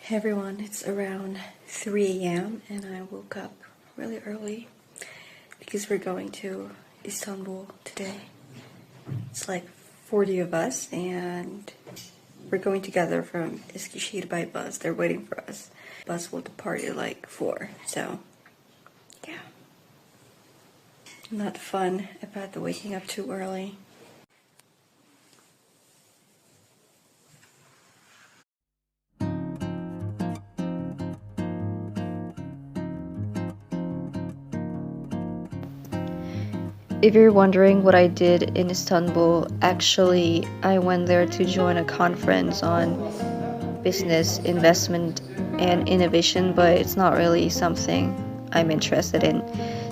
Hey everyone, it's around 3 a.m. and I woke up really early because we're going to Istanbul today. It's like 40 of us and we're going together from Eskişehir by bus. They're waiting for us. Bus will depart at like 4, so yeah. Not fun about the waking up too early. If you're wondering what I did in Istanbul, actually, I went there to join a conference on business, investment, and innovation, but it's not really something I'm interested in.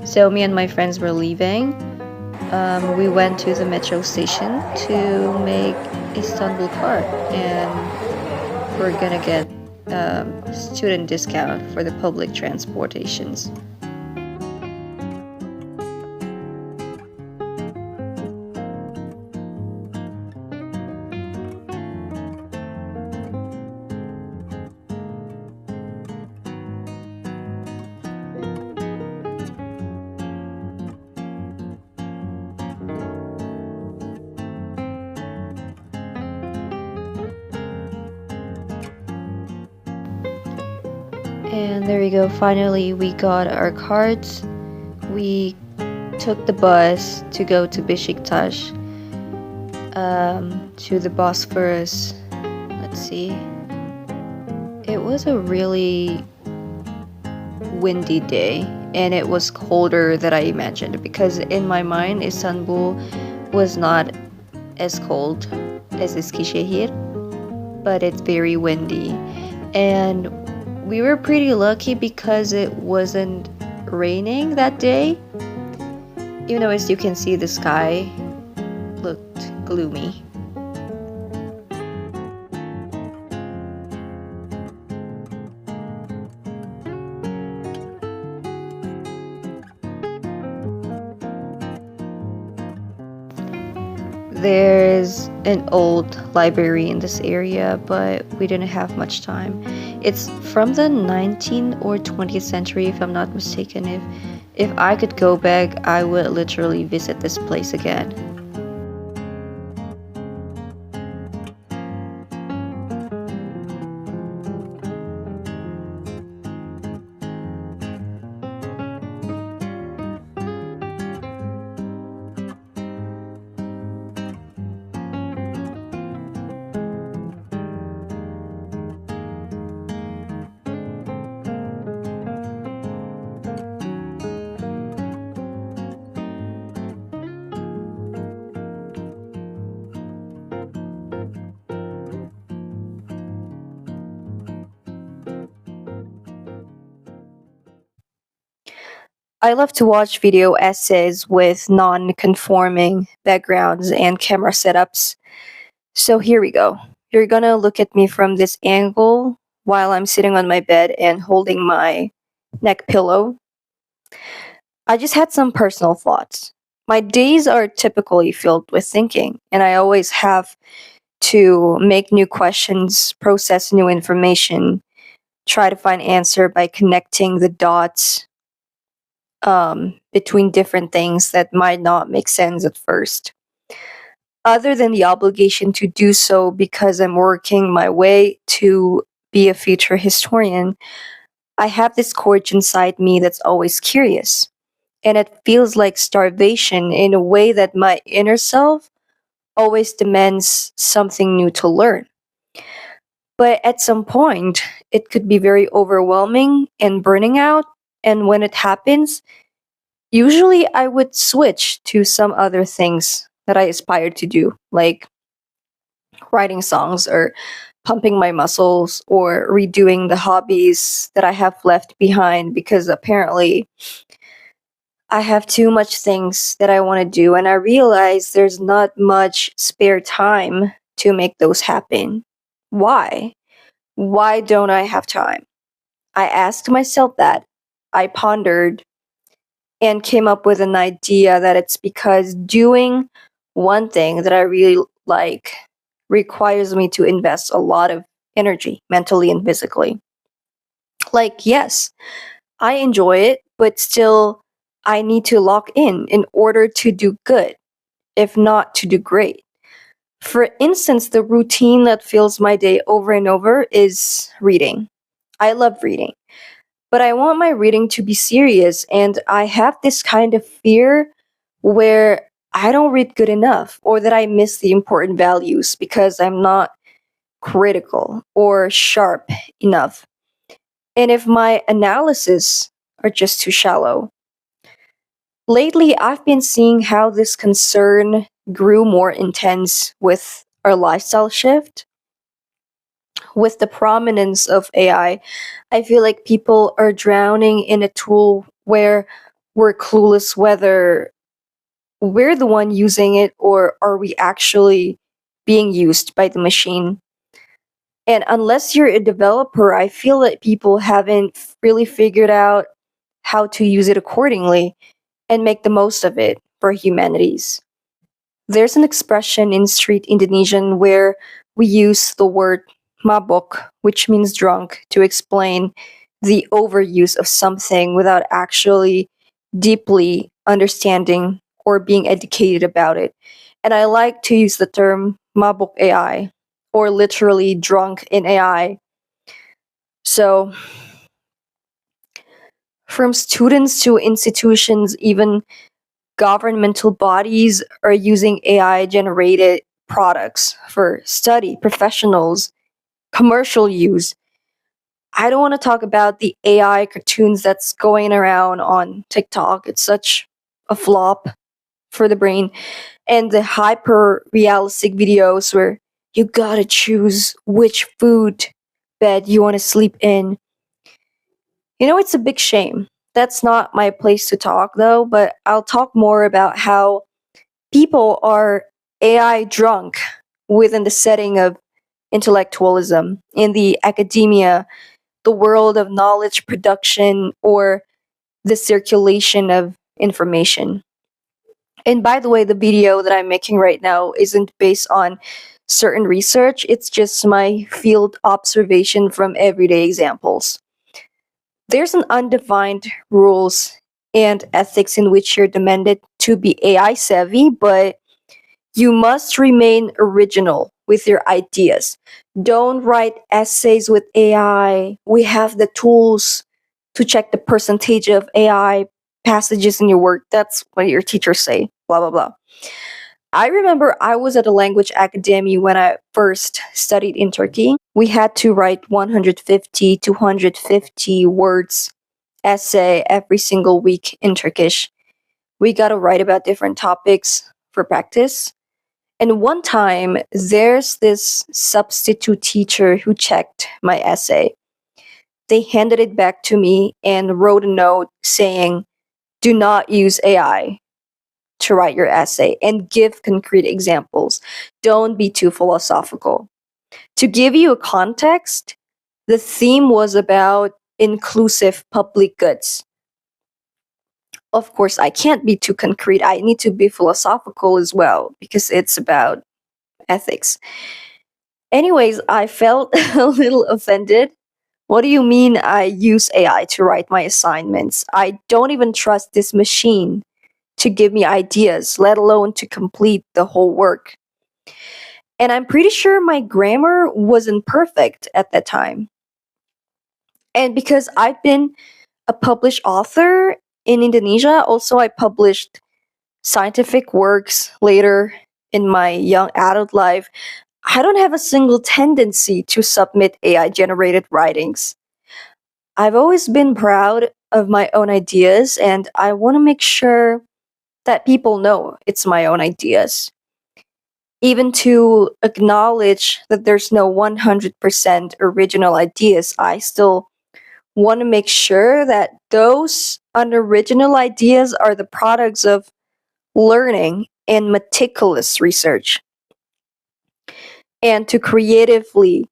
So, me and my friends were leaving. We went to the metro station to make Istanbul card, and we're gonna get student discount for the public transportations. And there we go, finally we got our cards. We took the bus to go to Beşiktaş, to the Bosphorus. Let's see. It was a really windy day and it was colder than I imagined, because in my mind Istanbul was not as cold as Eskişehir, but it's very windy. And we were pretty lucky because it wasn't raining that day, even though, as you can see, the sky looked gloomy. There's an old library in this area, but we didn't have much time. It's from the 19th or 20th century, if I'm not mistaken. If I could go back, I would literally visit this place again. I love to watch video essays with non-conforming backgrounds and camera setups. So here we go. You're gonna look at me from this angle while I'm sitting on my bed and holding my neck pillow. I just had some personal thoughts. My days are typically filled with thinking, and I always have to make new questions, process new information, try to find answer by connecting the dots between different things that might not make sense at first. Other than the obligation to do so because I'm working my way to be a future historian, I have this courage inside me that's always curious. And it feels like starvation in a way that my inner self always demands something new to learn. But at some point, it could be very overwhelming and burning out. And when it happens, usually I would switch to some other things that I aspire to do, like writing songs or pumping my muscles or redoing the hobbies that I have left behind, because apparently I have too much things that I want to do and I realize there's not much spare time to make those happen. Why? Why don't I have time? I asked myself that. I pondered and came up with an idea that it's because doing one thing that I really like requires me to invest a lot of energy, mentally and physically. Like, yes, I enjoy it, but still, I need to lock in order to do good, if not to do great. For instance, the routine that fills my day over and over is reading. I love reading, but I want my reading to be serious, and I have this kind of fear where I don't read good enough or that I miss the important values because I'm not critical or sharp enough. And if my analysis are just too shallow. Lately, I've been seeing how this concern grew more intense with our lifestyle shift. With the prominence of AI, I feel like people are drowning in a tool where we're clueless whether we're the one using it or are we actually being used by the machine. And unless you're a developer, I feel that people haven't really figured out how to use it accordingly and make the most of it for humanities. There's an expression in street Indonesian where we use the word mabok, which means drunk, to explain the overuse of something without actually deeply understanding or being educated about it. And I like to use the term mabok AI, or literally drunk in AI. So, from students to institutions, even governmental bodies are using AI generated products for study, professionals, commercial use. I don't want to talk about the AI cartoons that's going around on TikTok. It's such a flop for the brain. And the hyper realistic videos where you gotta choose which food bed you want to sleep in. It's a big shame. That's not my place to talk though, but I'll talk more about how people are AI drunk within the setting of intellectualism in the academia, the world of knowledge production, or the circulation of information. And by the way, the video that I'm making right now isn't based on certain research, it's just my field observation from everyday examples. There's an undefined rules and ethics in which you're demanded to be AI savvy, but you must remain original with your ideas. Don't write essays with AI. We have the tools to check the percentage of AI passages in your work. That's what your teachers say, blah, blah, blah. I remember I was at a language academy when I first studied in Turkey. We had to write 150 to 150 words essay every single week in Turkish. We got to write about different topics for practice. And one time, there's this substitute teacher who checked my essay. They handed it back to me and wrote a note saying, do not use AI to write your essay and give concrete examples. Don't be too philosophical. To give you a context, the theme was about inclusive public goods. Of course, I can't be too concrete. I need to be philosophical as well because it's about ethics. Anyways, I felt a little offended. What do you mean I use AI to write my assignments? I don't even trust this machine to give me ideas, let alone to complete the whole work. And I'm pretty sure my grammar wasn't perfect at that time. And because I've been a published author in Indonesia, also I published scientific works later in my young adult life. I don't have a single tendency to submit AI generated writings. I've always been proud of my own ideas, and I want to make sure that people know it's my own ideas. Even to acknowledge that there's no 100% original ideas, I still want to make sure that those unoriginal ideas are the products of learning and meticulous research. And to creatively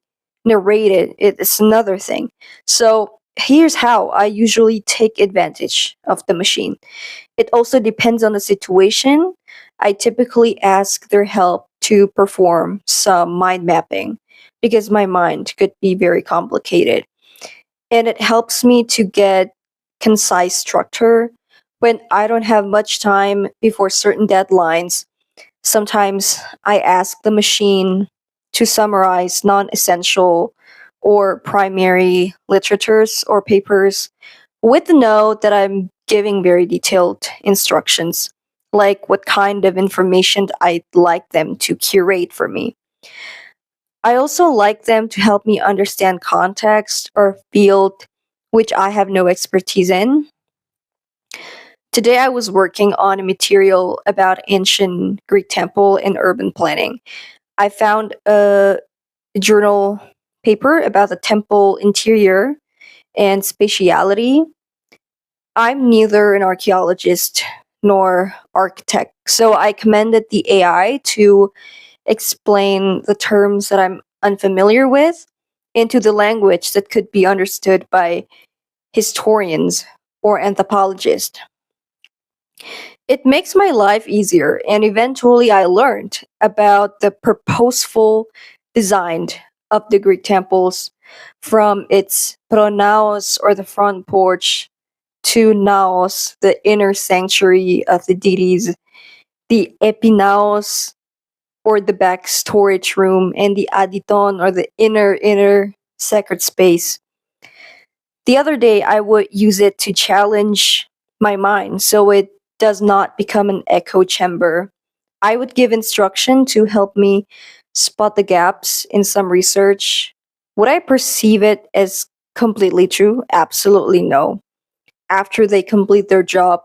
narrate it is another thing. So here's how I usually take advantage of the machine. It also depends on the situation. I typically ask their help to perform some mind mapping because my mind could be very complicated. and it helps me to get concise structure when I don't have much time before certain deadlines. Sometimes I ask the machine to summarize non essential or primary literatures or papers with the note that I'm giving very detailed instructions, like what kind of information I'd like them to curate for me. I also like them to help me understand context or field which I have no expertise in. Today I was working on a material about ancient Greek temple and urban planning. I found a journal paper about the temple interior and spatiality. I'm neither an archaeologist nor architect, so I commended the AI to explain the terms that I'm unfamiliar with into the language that could be understood by historians or anthropologists. It makes my life easier, and eventually I learned about the purposeful design of the Greek temples, from its pronaos or the front porch to naos, the inner sanctuary of the deities, the epinaos or the back storage room, and the aditon or the inner sacred space. The other day I would use it to challenge my mind so it does not become an echo chamber. I would give instruction to help me spot the gaps in some research. Would I perceive it as completely true? Absolutely no. After they complete their job,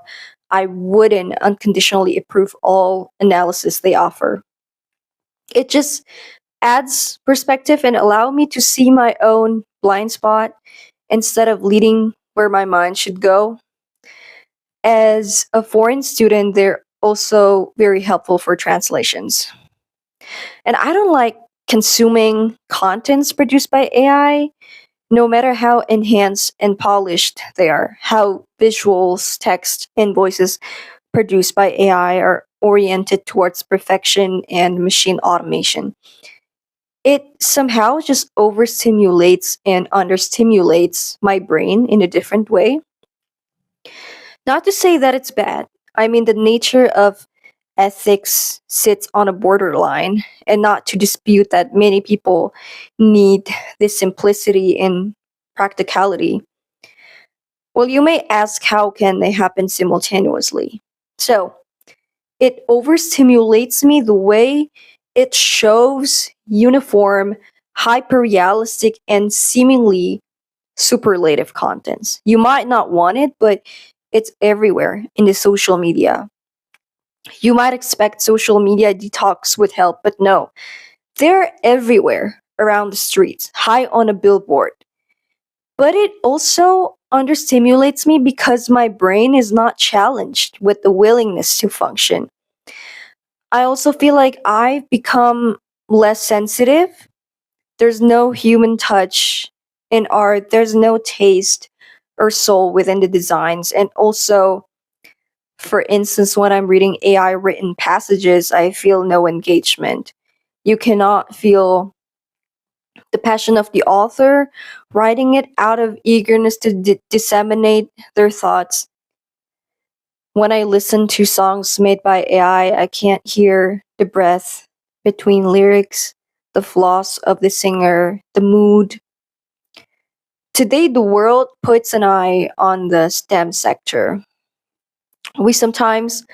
I wouldn't unconditionally approve all analysis they offer. It just adds perspective and allow me to see my own blind spot instead of leading where my mind should go. As a foreign student, they're also very helpful for translations. And I don't like consuming contents produced by AI, no matter how enhanced and polished they are, how visuals, text, and voices produced by AI are oriented towards perfection and machine automation. It somehow just overstimulates and understimulates my brain in a different way. Not to say that it's bad. I mean, the nature of ethics sits on a borderline, and not to dispute that many people need this simplicity and practicality. Well, you may ask, how can they happen simultaneously? So, it overstimulates me the way it shows uniform, hyper realistic, and seemingly superlative contents. You might not want it, but it's everywhere in the social media. You might expect social media detox would help, but no, they're everywhere around the streets, high on a billboard. But it also understimulates me because my brain is not challenged with the willingness to function. I also feel like I've become less sensitive. There's no human touch in art, there's no taste or soul within the designs. And also, for instance, when I'm reading AI written passages, I feel no engagement. You cannot feel the passion of the author writing it out of eagerness to disseminate their thoughts. When I listen to songs made by AI, I can't hear the breath between lyrics, the flaws of the singer, the mood. Today, the world puts an eye on the STEM sector. We sometimes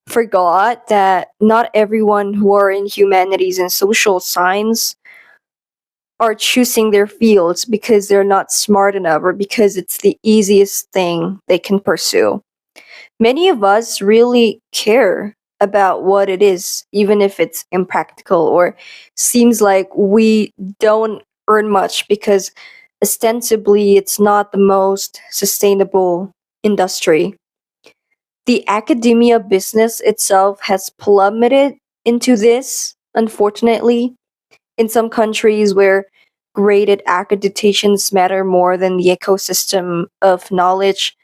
forgot that not everyone who are in humanities and social science are choosing their fields because they're not smart enough or because it's the easiest thing they can pursue. Many of us really care about what it is, even if it's impractical or seems like we don't earn much because ostensibly it's not the most sustainable industry. The academia business itself has plummeted into this, unfortunately, in some countries where graded accreditations matter more than the ecosystem of knowledge.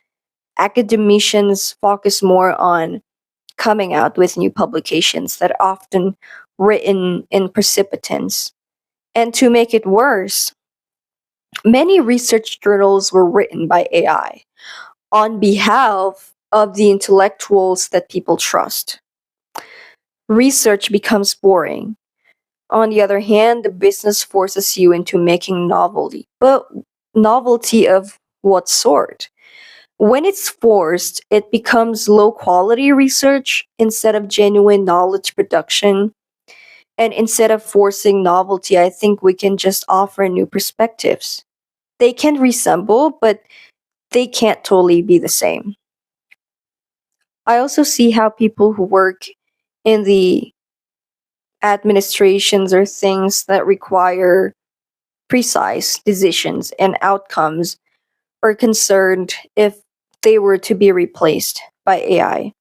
Academicians focus more on coming out with new publications that are often written in precipitance. And to make it worse, Many research journals were written by AI on behalf of the intellectuals that people trust. Research becomes boring. On the other hand, the business forces you into making novelty. But novelty of what sort? When it's forced, it becomes low quality research instead of genuine knowledge production. And instead of forcing novelty, I think we can just offer new perspectives. They can resemble, but they can't totally be the same. I also see how people who work in the administrations or things that require precise decisions and outcomes are concerned if they were to be replaced by AI.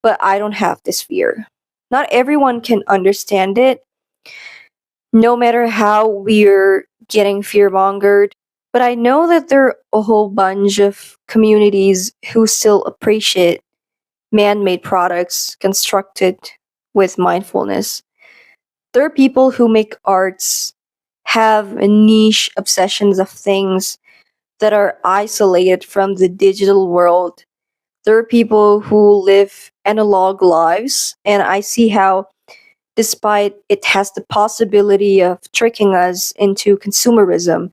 But I don't have this fear. Not everyone can understand it, no matter how we're getting fear mongered. But I know that there are a whole bunch of communities who still appreciate man made products constructed with mindfulness. There are people who make arts, have niche obsessions of things that are isolated from the digital world. There are people who live analog lives, and I see how, despite it has the possibility of tricking us into consumerism,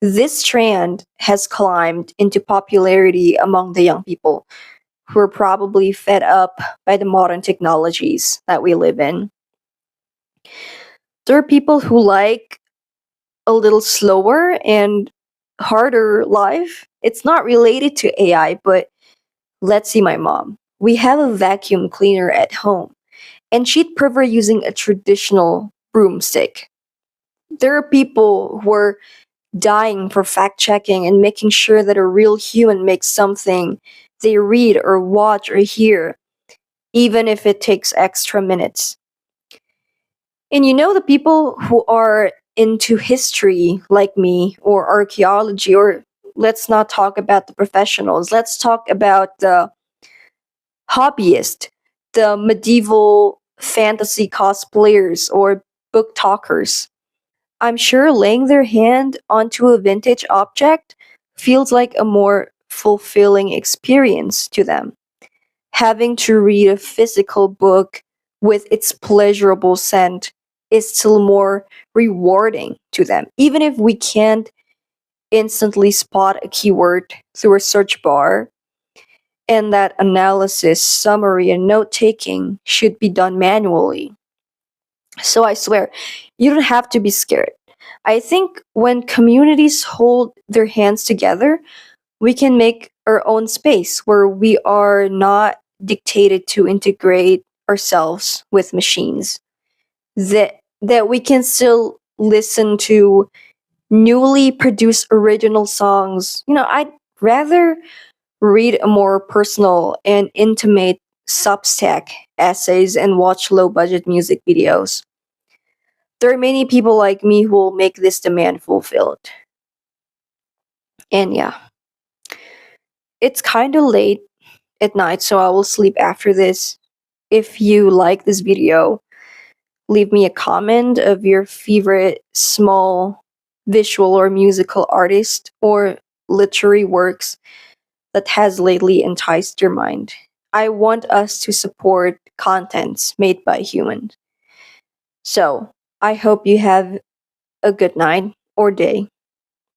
this trend has climbed into popularity among the young people who are probably fed up by the modern technologies that we live in. There are people who like a little slower and harder life. It's not related to AI, but let's see my mom. We have a vacuum cleaner at home, and she'd prefer using a traditional broomstick. There are people who are dying for fact checking and making sure that a real human makes something they read or watch or hear, even if it takes extra minutes. And you know, the people who are into history like me or archaeology, or let's not talk about the professionals, let's talk about the hobbyist, the medieval fantasy cosplayers or book talkers. I'm sure laying their hand onto a vintage object feels like a more fulfilling experience to them. Having to read a physical book with its pleasurable scent is still more rewarding to them, even if we can't instantly spot a keyword through a search bar. And that analysis, summary, and note taking should be done manually. So I swear, you don't have to be scared. I think when communities hold their hands together, we can make our own space where we are not dictated to integrate ourselves with machines. That we can still listen to newly produced original songs. You know, I'd rather read a more personal and intimate Substack essays and watch low budget music videos. There are many people like me who will make this demand fulfilled. And yeah, it's kind of late at night, so I will sleep after this. If you like this video, leave me a comment of your favorite small visual or musical artist or literary works that has lately enticed your mind. I want us to support contents made by humans. So, I hope you have a good night or day.